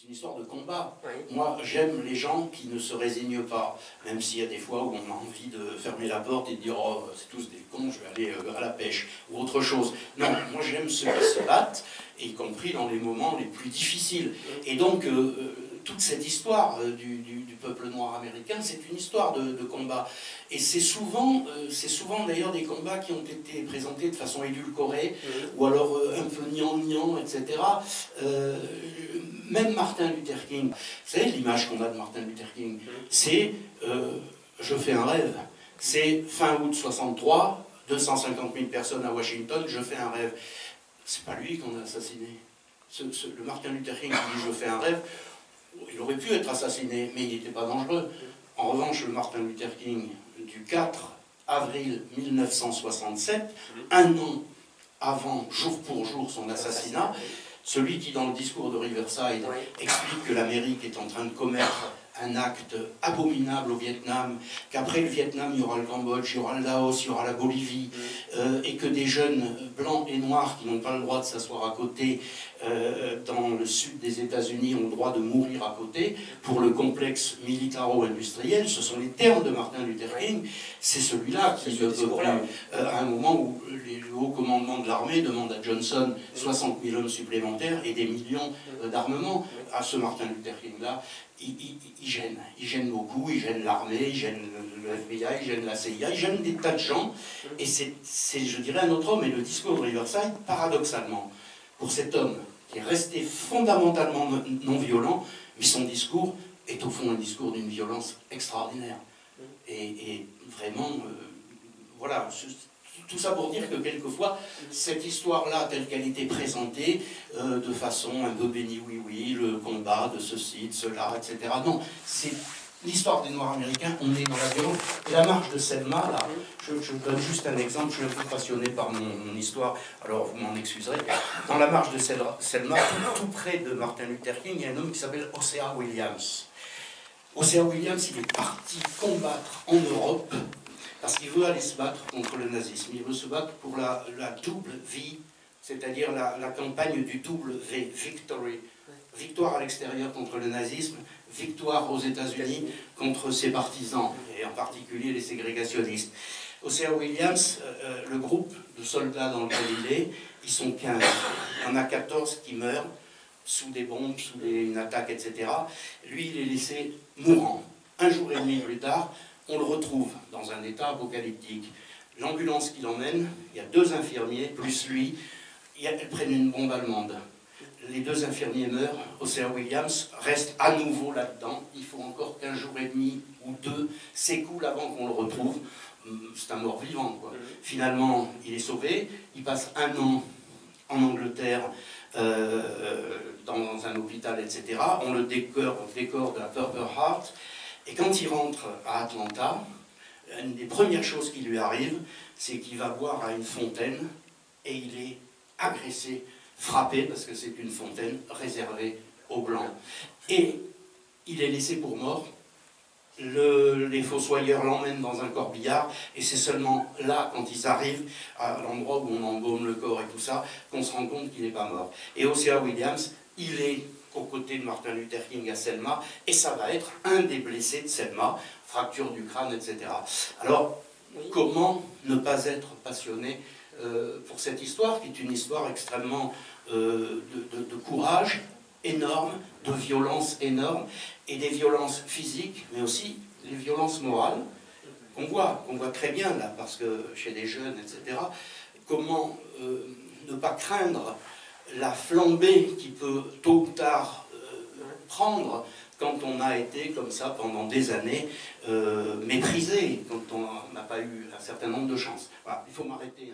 une histoire de combat. Oui. Moi, j'aime les gens qui ne se résignent pas, même s'il y a des fois où on a envie de fermer la porte et de dire « Oh, c'est tous des cons, je vais aller à la pêche » ou autre chose. Non, moi j'aime ceux qui se battent, y compris dans les moments les plus difficiles. Et donc, toute cette histoire du peuple noir américain, c'est une histoire de combat. Et c'est souvent d'ailleurs des combats qui ont été présentés de façon édulcorée, ou alors un peu gnangnan, etc. Même Martin Luther King, vous savez l'image qu'on a de Martin Luther King, c'est je fais un rêve. C'est fin août 63, 250 000 personnes à Washington, je fais un rêve. C'est pas lui qu'on a assassiné. Le Martin Luther King qui dit je fais un rêve, il aurait pu être assassiné, mais il n'était pas dangereux. En revanche, le Martin Luther King du 4 avril 1967, un an avant, jour pour jour, son assassinat, celui qui, dans le discours de Riverside, explique que l'Amérique est en train de commettre un acte abominable au Vietnam, qu'après le Vietnam, il y aura le Cambodge, il y aura le Laos, il y aura la Bolivie, et que des jeunes blancs et noirs qui n'ont pas le droit de s'asseoir à côté dans le sud des États-Unis ont le droit de mourir à côté pour le complexe militaro-industriel. Ce sont les termes de Martin Luther King. C'est celui-là qui, à un moment où le haut commandement de l'armée demande à Johnson 60 000 hommes supplémentaires et des millions d'armements, à ce Martin Luther King-là, il gêne beaucoup, il gêne l'armée, il gêne le FBI, il gêne la CIA, il gêne des tas de gens, et c'est, je dirais, un autre homme. Et le discours de Riverside, paradoxalement, pour cet homme qui est resté fondamentalement non violent, mais son discours est au fond un discours d'une violence extraordinaire. Et vraiment, voilà, tout ça pour dire que quelquefois, cette histoire-là, telle qu'elle était présentée, de façon un peu béni oui-oui, le combat de ceci, de cela, etc. Non, c'est l'histoire des Noirs américains, on est dans la violence. Et la marche de Selma, là, je donne juste un exemple, je suis un peu passionné par mon histoire, alors vous m'en excuserez. Dans la marche de Selma, tout près de Martin Luther King, il y a un homme qui s'appelle Hosea Williams. Hosea Williams, il est parti combattre en Europe, parce qu'il veut aller se battre contre le nazisme. Il veut se battre pour la double V, c'est-à-dire la campagne du double V, victory. Victoire à l'extérieur contre le nazisme, victoire aux États-Unis contre ses partisans, et en particulier les ségrégationnistes. Hosea Williams, le groupe de soldats dans lequel il est, ils sont 15. Il y en a 14 qui meurent sous des bombes, sous une attaque, etc. Lui, il est laissé mourant. Un jour et demi plus tard, on le retrouve dans un état apocalyptique. L'ambulance qui l'emmène, il y a 2 infirmiers, plus lui, elles prennent une bombe allemande. Les 2 infirmiers meurent, Hosea Williams reste à nouveau là-dedans. Il faut encore qu'un jour et demi ou 2 s'écoulent avant qu'on le retrouve. C'est un mort-vivant, quoi. Finalement, il est sauvé. Il passe 1 an en Angleterre, dans un hôpital, etc. On le décore de la Purple Heart. Et quand il rentre à Atlanta, une des premières choses qui lui arrive, c'est qu'il va boire à une fontaine et il est agressé, frappé, parce que c'est une fontaine réservée aux Blancs. Et il est laissé pour mort. Les fossoyeurs l'emmènent dans un corbillard, et c'est seulement là, quand ils arrivent à l'endroit où on embaume le corps et tout ça, qu'on se rend compte qu'il n'est pas mort. Et Hosea Williams, il est aux côtés de Martin Luther King à Selma, et ça va être un des blessés de Selma, fracture du crâne, etc. Alors, comment ne pas être passionné pour cette histoire, qui est une histoire extrêmement de courage énorme, de violence énorme, et des violences physiques, mais aussi les violences morales, qu'on voit très bien là, parce que chez les jeunes, etc., comment ne pas craindre la flambée qui peut tôt ou tard prendre quand on a été comme ça pendant des années méprisé, quand on n'a pas eu un certain nombre de chances. Voilà, il faut m'arrêter.